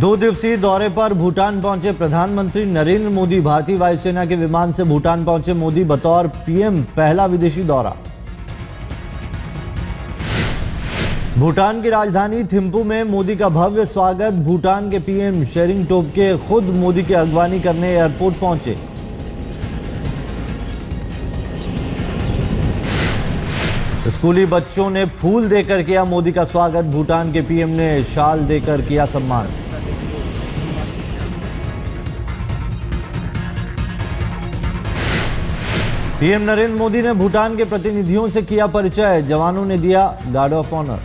2 दिवसीय दौरे पर भूटान पहुंचे प्रधानमंत्री नरेंद्र मोदी। भारतीय वायुसेना के विमान से भूटान पहुंचे मोदी। बतौर पीएम पहला विदेशी दौरा। भूटान की राजधानी थिम्पू में मोदी का भव्य स्वागत। भूटान के पीएम शेरिंग टोब्गे खुद मोदी की अगवानी करने एयरपोर्ट पहुंचे। स्कूली बच्चों ने फूल देकर किया मोदी का स्वागत। भूटान के पीएम ने शाल देकर किया सम्मान। पीएम नरेंद्र मोदी ने भूटान के प्रतिनिधियों से किया परिचय। जवानों ने दिया गार्ड ऑफ ऑनर।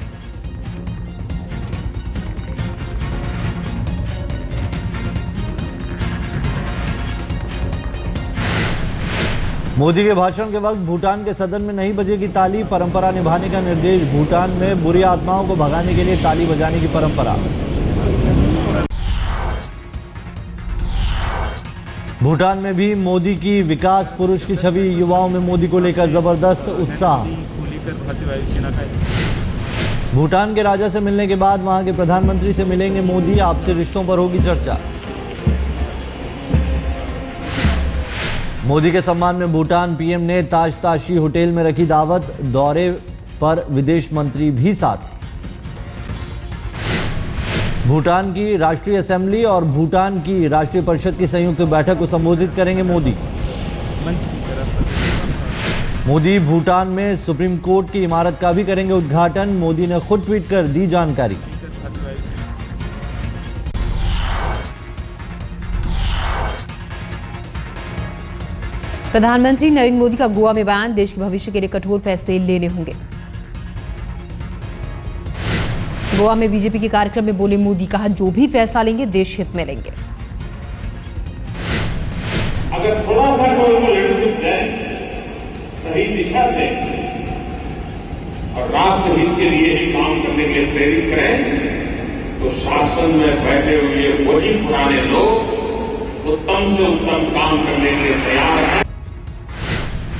मोदी के भाषण के वक्त भूटान के सदन में नहीं बजेगी ताली। परंपरा निभाने का निर्देश। भूटान में बुरी आत्माओं को भगाने के लिए ताली बजाने की परंपरा। भूटान में भी मोदी की विकास पुरुष की छवि। युवाओं में मोदी को लेकर जबरदस्त उत्साह। भूटान के राजा से मिलने के बाद वहां के प्रधानमंत्री से मिलेंगे मोदी। आपसी रिश्तों पर होगी चर्चा। मोदी के सम्मान में भूटान पीएम ने ताजताशी होटल में रखी दावत। दौरे पर विदेश मंत्री भी साथ। भूटान की राष्ट्रीय असेंबली और भूटान की राष्ट्रीय परिषद की संयुक्त बैठक को संबोधित करेंगे मोदी। मोदी भूटान में सुप्रीम कोर्ट की इमारत का भी करेंगे उद्घाटन। मोदी ने खुद ट्वीट कर दी जानकारी। प्रधानमंत्री नरेंद्र मोदी का गोवा में बयान। देश के भविष्य के लिए कठोर फैसले लेने होंगे। गोवा में बीजेपी के कार्यक्रम में बोले मोदी, कहा जो भी फैसला लेंगे देश हित में लेंगे। अगर थोड़ा सा कोई लीडरशिप दें, सही दिशा दें और राष्ट्र हित के लिए ही काम करने के लिए प्रेरित करें तो शासन में बैठे हुए वही पुराने लोग उत्तम से उत्तम काम करने के लिए तैयार हैं।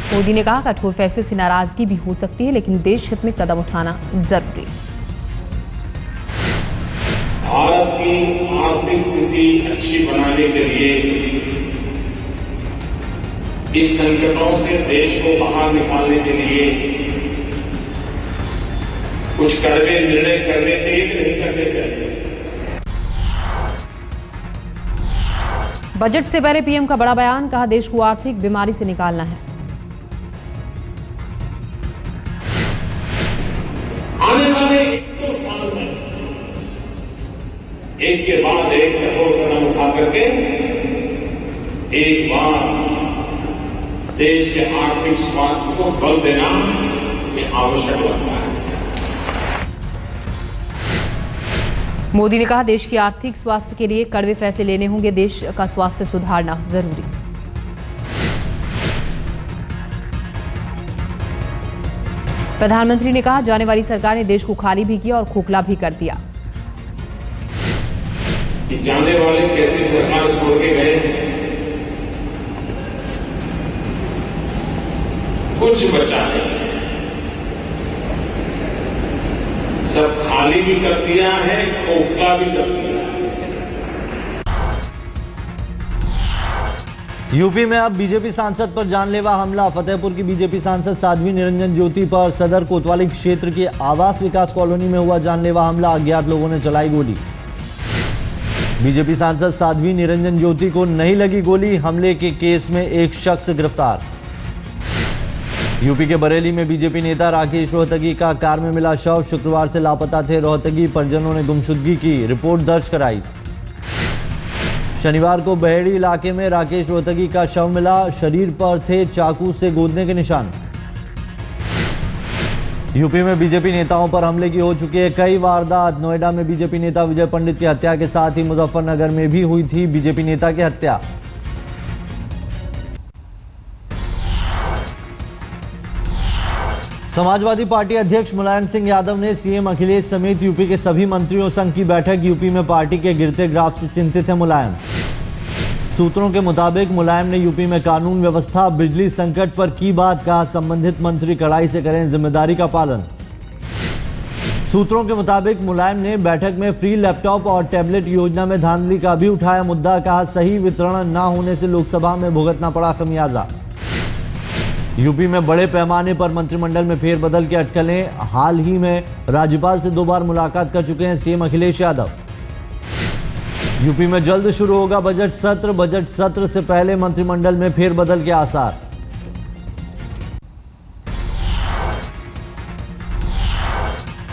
मोदी ने कहा कठोर फैसले से नाराजगी भी हो सकती है, लेकिन देश हित में कदम उठाना जरूरी है। भारत की आर्थिक स्थिति अच्छी बनाने के लिए इस संकटों से देश को बाहर निकालने के लिए कुछ कड़वे निर्णय करने चाहिए कि नहीं करने चाहिए। बजट से पहले पीएम का बड़ा बयान। कहा देश को आर्थिक बीमारी से निकालना है। आने वाले 1-2 साल में एक के बाद एक कठोर कदम उठा करके एक बार देश के आर्थिक स्वास्थ्य को बल देना ये आवश्यक लगता है। मोदी ने कहा देश की आर्थिक स्वास्थ्य के लिए कड़वे फैसले लेने होंगे। देश का स्वास्थ्य सुधारना जरूरी। प्रधानमंत्री ने कहा जाने वाली सरकार ने देश को खाली भी किया और खोखला भी कर दिया। जाने वाले कैसी सरकार छोड़ के गए, कुछ बचा नहीं, सब खाली भी कर दिया है, खोखला भी कर दिया है। यूपी में अब बीजेपी सांसद पर जानलेवा हमला। फतेहपुर की बीजेपी सांसद साध्वी निरंजन ज्योति पर सदर कोतवाली क्षेत्र के आवास विकास कॉलोनी में हुआ जानलेवा हमला। अज्ञात लोगों ने चलाई गोली। बीजेपी सांसद साध्वी निरंजन ज्योति को नहीं लगी गोली। हमले के केस में एक शख्स गिरफ्तार। यूपी के बरेली में बीजेपी नेता राकेश रोहतगी का कार में मिला शव। शुक्रवार से लापता थे रोहतगी। परिजनों ने गुमशुदगी की रिपोर्ट दर्ज कराई। शनिवार को बहेड़ी इलाके में राकेश रोहतगी का शव मिला। शरीर पर थे चाकू से गोदने के निशान। यूपी में बीजेपी नेताओं पर हमले की हो चुकी है कई वारदात। नोएडा में बीजेपी नेता विजय पंडित की हत्या के साथ ही मुजफ्फरनगर में भी हुई थी बीजेपी नेता की हत्या। समाजवादी पार्टी अध्यक्ष मुलायम सिंह यादव ने सीएम अखिलेश समेत यूपी के सभी मंत्रियों संघ की बैठक। यूपी में पार्टी के गिरते ग्राफ से चिंतित है मुलायम। सूत्रों के मुताबिक मुलायम ने यूपी में कानून व्यवस्था, बिजली संकट पर की बात। कहा संबंधित मंत्री कड़ाई से करें जिम्मेदारी का पालन। सूत्रों के मुताबिक मुलायम ने बैठक में फ्री लैपटॉप और टैबलेट योजना में धांधली का भी उठाया मुद्दा। कहा सही वितरण न होने से लोकसभा में भुगतना पड़ा खमियाजा। यूपी में बड़े पैमाने पर मंत्रिमंडल में फेरबदल की अटकलें। हाल ही में राज्यपाल से 2 बार मुलाकात कर चुके हैं सीएम अखिलेश यादव। यूपी में जल्द शुरू होगा बजट सत्र से पहले मंत्रिमंडल में फेरबदल के आसार।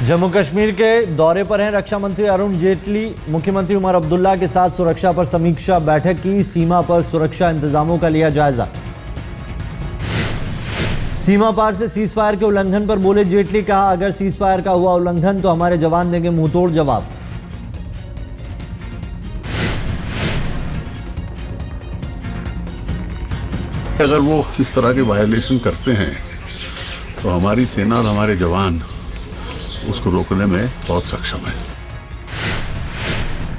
जम्मू कश्मीर के दौरे पर हैं रक्षा मंत्री अरुण जेटली। मुख्यमंत्री उमर अब्दुल्ला के साथ सुरक्षा पर समीक्षा बैठक की। सीमा पर सुरक्षा इंतजामों का लिया जायजा। सीमा पार से सीजफायर के उल्लंघन पर बोले जेटली। कहा अगर सीजफायर का हुआ उल्लंघन तो हमारे जवान देंगे मुंहतोड़ जवाब। अगर वो इस तरह के वायलेशन करते हैं तो हमारी सेना और हमारे जवान उसको रोकने में बहुत सक्षम है।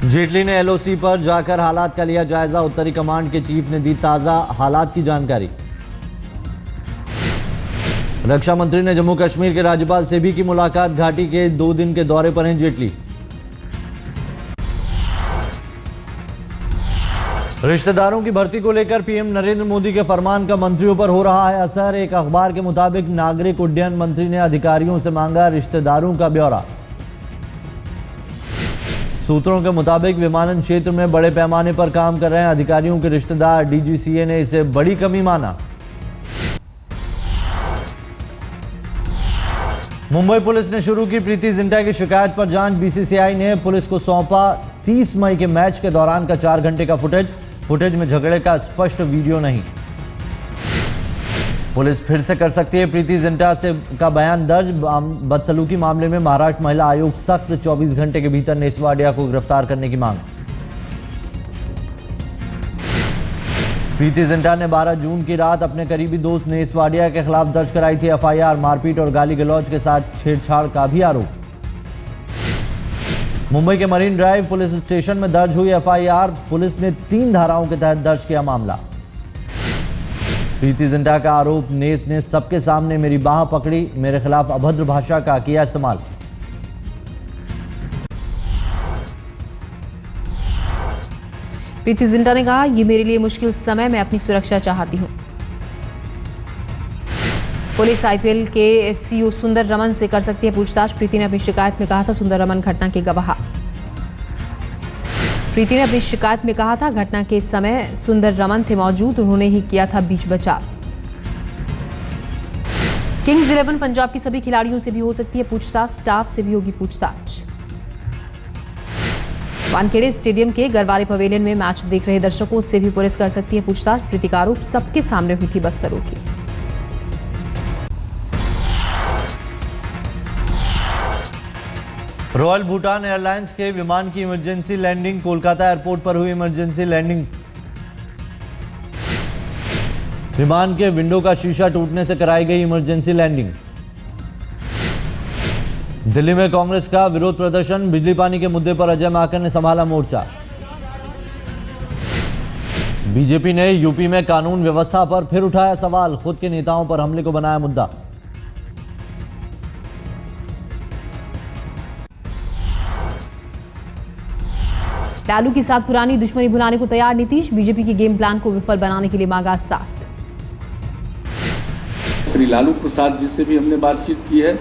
जेटली ने एलओसी पर जाकर हालात का लिया जायजा। उत्तरी कमांड के चीफ ने दी ताजा हालात की जानकारी। रक्षा मंत्री ने जम्मू कश्मीर के राज्यपाल से भी की मुलाकात। घाटी के 2 दिन के दौरे पर हैं जेटली। रिश्तेदारों की भर्ती को लेकर पीएम नरेंद्र मोदी के फरमान का मंत्रियों पर हो रहा है असर। एक अखबार के मुताबिक नागरिक उड्डयन मंत्री ने अधिकारियों से मांगा रिश्तेदारों का ब्यौरा। सूत्रों के मुताबिक विमानन क्षेत्र में बड़े पैमाने पर काम कर रहे हैं अधिकारियों के रिश्तेदार। डीजीसीए ने इसे बड़ी कमी माना। मुंबई पुलिस ने शुरू की प्रीति जिंटा की शिकायत पर जांच। बीसीसीआई ने पुलिस को सौंपा 30 मई के मैच के दौरान का 4 घंटे का फुटेज में झगड़े का स्पष्ट वीडियो नहीं। पुलिस फिर से कर सकती है प्रीति जिंटा से का बयान दर्ज। बदसलूकी मामले में महाराष्ट्र महिला आयोग सख्त 24 घंटे के भीतर नेसवाडिया को गिरफ्तार करने की मांग। प्रीति जिंटा ने 12 जून की रात अपने करीबी दोस्त नेसवाडिया के खिलाफ दर्ज कराई थी एफआईआर। मारपीट और गाली गलौज के साथ छेड़छाड़ का भी आरोप। मुंबई के मरीन ड्राइव पुलिस स्टेशन में दर्ज हुई एफआईआर। पुलिस ने 3 धाराओं के तहत दर्ज किया मामला। प्रीति जिंटा का आरोप नेस ने सबके सामने मेरी बाह पकड़ी, मेरे खिलाफ अभद्र भाषा का किया इस्तेमाल। प्रीति जिंटा ने कहा ये मेरे लिए मुश्किल समय में अपनी सुरक्षा चाहती हूं। पुलिस आईपीएल के सीईओ सुंदर रमन से कर सकती है पूछताछ। प्रीति ने अपनी शिकायत में कहा था सुंदर रमन घटना के गवाह। प्रीति ने अपनी शिकायत में कहा था घटना के समय सुंदर रमन थे मौजूद, उन्होंने ही किया था बीच बचाव। किंग्स 11 पंजाब की सभी खिलाड़ियों से भी हो सकती है पूछताछ। स्टाफ से भी होगी पूछताछ। वानखेड़े स्टेडियम के गरवारे पवेलियन में मैच देख रहे दर्शकों से भी पुलिस कर सकती है पूछताछ। प्रीति का आरोप सबके सामने हुई थी बदसलूकी। रॉयल भूटान एयरलाइंस के विमान की इमरजेंसी लैंडिंग। कोलकाता एयरपोर्ट पर हुई इमरजेंसी लैंडिंग। विमान के विंडो का शीशा टूटने से कराई गई इमरजेंसी लैंडिंग। दिल्ली में कांग्रेस का विरोध प्रदर्शन। बिजली पानी के मुद्दे पर अजय माकन ने संभाला मोर्चा। बीजेपी ने यूपी में कानून व्यवस्था पर फिर उठाया सवाल। खुद के नेताओं पर हमले को बनाया मुद्दा। लालू के साथ पुरानी दुश्मनी भुलाने को तैयार नीतीश। बीजेपी के गेम प्लान को विफल बनाने के लिए मांगा साथ। श्री लालू प्रसाद जी से भी हमने बातचीत की है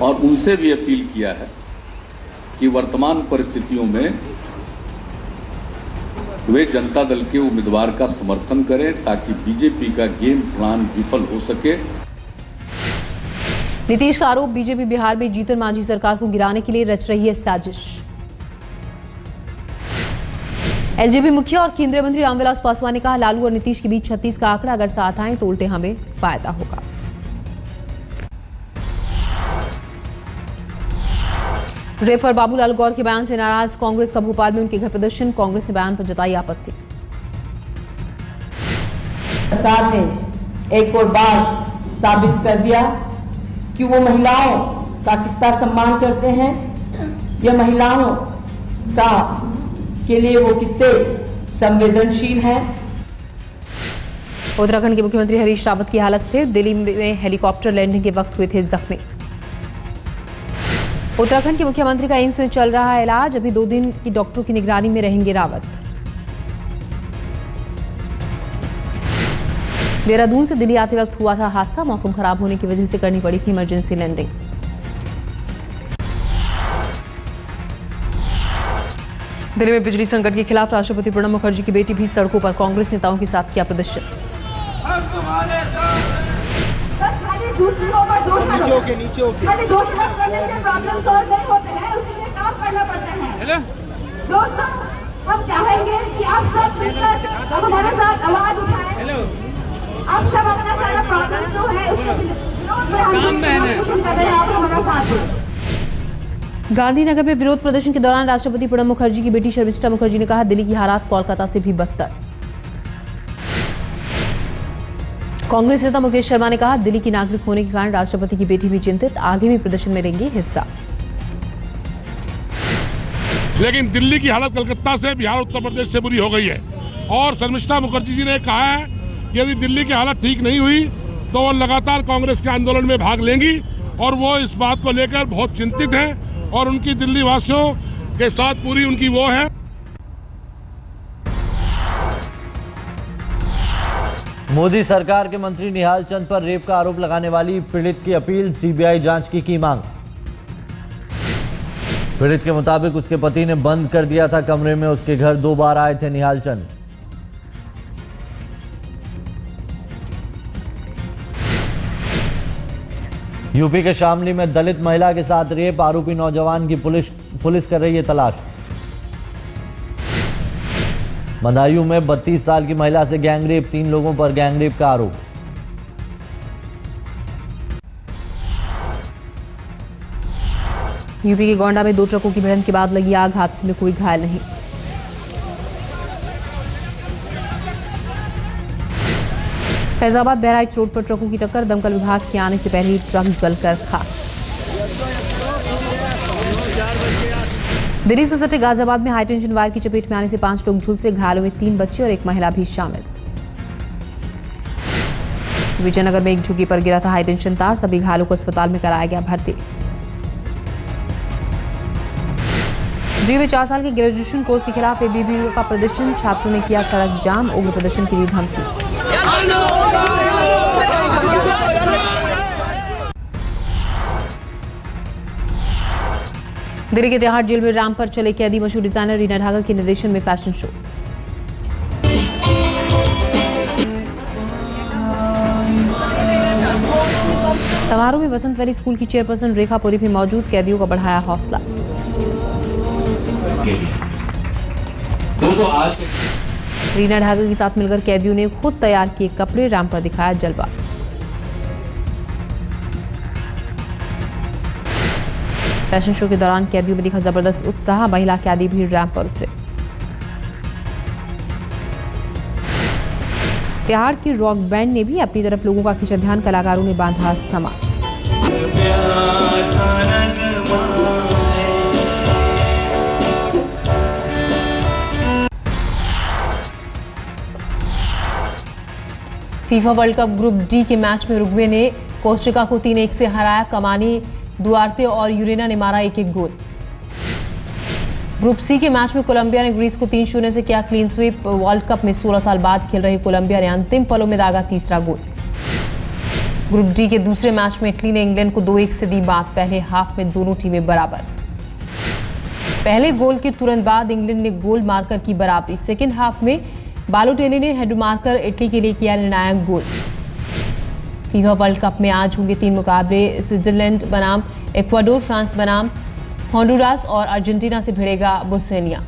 और उनसे भी अपील किया है कि वर्तमान परिस्थितियों में वे जनता दल के उम्मीदवार का समर्थन करें ताकि बीजेपी का गेम प्लान विफल हो सके। नीतीश का आरोप बीजेपी बिहार में जीतन मांझी सरकार को गिराने के लिए रच रही है साजिश। एलजेपी मुखिया और केंद्रीय मंत्री रामविलास पासवान ने कहा लालू और नीतीश के बीच 36 का आंकड़ा अगर साथ आए तो उल्टे हमें फायदा होगा। रेप पर बाबूलाल गौर के बयान से नाराज कांग्रेस का भोपाल में उनके घर प्रदर्शन। कांग्रेस ने बयान पर जताई आपत्ति। सरकार ने एक और बार साबित कर दिया कि वो महिलाओं का कितना सम्मान करते हैं, या महिलाओं का के लिए वो कितने संवेदनशील हैं। उत्तराखंड के मुख्यमंत्री हरीश रावत की हालत स्थिर। दिल्ली में हेलीकॉप्टर लैंडिंग के वक्त हुए थे जख्मी। उत्तराखंड के मुख्यमंत्री का एम्स में चल रहा है इलाज। अभी 2 दिन की डॉक्टरों की निगरानी में रहेंगे रावत। देहरादून से दिल्ली आते वक्त हुआ था हादसा। मौसम खराब होने की वजह से करनी पड़ी थी इमरजेंसी लैंडिंग। दिल्ली में बिजली संकट के खिलाफ राष्ट्रपति प्रणब मुखर्जी की बेटी भी सड़कों पर कांग्रेस नेताओं के साथ किया प्रदर्शन। नीचे खाली दोष करने से प्रॉब्लम सॉल्व नहीं होते हैं, उसी में काम करना पड़ता है। दोस्तों, हम चाहेंगे कि आप सब मिलकर हमारे साथ आवाज उठाएं। आप सब अपना सारा प्रॉब्लम जो है उसके विरोध में हम कोशिश कर रहे हैं, आप हमारा साथ दें। गांधीनगर में विरोध प्रदर्शन के दौरान राष्ट्रपति प्रणब मुखर्जी की बेटी शर्मिष्ठा मुखर्जी ने कहा, दिल्ली की हालात कोलकाता से भी बदतर। कांग्रेस नेता मुकेश शर्मा ने कहा, दिल्ली की नागरिक होने के कारण राष्ट्रपति की बेटी भी चिंतित, आगे भी प्रदर्शन में लेंगे हिस्सा। लेकिन दिल्ली की हालत कलकत्ता से, बिहार उत्तर प्रदेश से बुरी हो गई है और शर्मिष्ठा मुखर्जी जी ने कहा है कि यदि दिल्ली की हालत ठीक नहीं हुई तो वो लगातार कांग्रेस के आंदोलन में भाग लेंगी और वो इस बात को लेकर बहुत चिंतित हैं और उनकी दिल्ली वासियों के साथ पूरी उनकी वो है। मोदी सरकार के मंत्री निहाल चंद पर रेप का आरोप लगाने वाली पीड़ित की अपील, सीबीआई जांच की मांग। पीड़ित के मुताबिक उसके पति ने बंद कर दिया था कमरे में, उसके घर 2 बार आए थे निहाल चंद। यूपी के शामली में दलित महिला के साथ रेप, आरोपी नौजवान की पुलिस कर रही है तलाश। बदायूं में 32 साल की महिला से गैंगरेप, 3 लोगों पर गैंगरेप का आरोप। यूपी के गोंडा में 2 ट्रकों की भिड़ंत के बाद लगी आग, हादसे में कोई घायल नहीं। फैजाबाद बहराइच रोड पर ट्रकों की टक्कर, दमकल विभाग के आने से पहले ही ट्रक जलकर खाक। दिल्ली से सटे गाजियाबाद में हाईटेंशन वायर की चपेट में आने से 5 लोग झुलसे, घायलों में 3 बच्चे और 1 महिला भी शामिल। विजयनगर में एक झुग्गी पर गिरा था हाईटेंशन तार, सभी घायलों को अस्पताल में कराया गया भर्ती। जेबी में 4 साल के ग्रेजुएशन कोर्स के खिलाफ एबीवीपी का प्रदर्शन, छात्रों ने किया सड़क जाम, उग्र प्रदर्शन की दी धमकी। दिल्ली के तिहाड़ जेल में राम पर चले कैदी, मशहूर डिजाइनर रीना ढाका के निर्देशन में फैशन शो। समारोह में वसंत वैली स्कूल की चेयरपर्सन रेखा पुरी भी मौजूद, कैदियों का बढ़ाया हौसला। रीना ढाका के साथ मिलकर कैदियों ने खुद तैयार किए कपड़े, राम पर दिखाया जलवा। फैशन शो के दौरान कैदियों में दिखा जबरदस्त उत्साह, महिला कैदी भी रैंप पर उतरे। तिहाड़ की रॉक बैंड ने भी अपनी तरफ लोगों का खींचा ध्यान, कलाकारों ने बांधा समा। FIFA world cup group D के मैच में उरुग्वे ने कोस्टारिका को 3-1 से हराया। कमानी, दुआर्ते और यूरेना ने मारा 1-1 गोल। ग्रुप सी के मैच में कोलंबिया ने ग्रीस को 3-0 से किया क्लीन स्वीप। वर्ल्ड कप में 16 साल बाद खेल रही कोलंबिया ने अंतिम पलों में दागा तीसरा गोल। ग्रुप डी के दूसरे मैच में इटली ने इंग्लैंड को 2-1 से दी मात। पहले हाफ में दोनों टीमें बराबर। पहले गोल के तुरंत बाद इंग्लैंड ने गोल मारकर की बराबरी। सेकेंड हाफ में बालोटेली ने हेड मारकर इटली के लिए किया निर्णायक गोल। फीफा वर्ल्ड कप में आज होंगे 3 मुकाबले। स्विट्जरलैंड बनाम इक्वाडोर, फ्रांस बनाम होंडुरास और अर्जेंटीना से भिड़ेगा बोस्निया।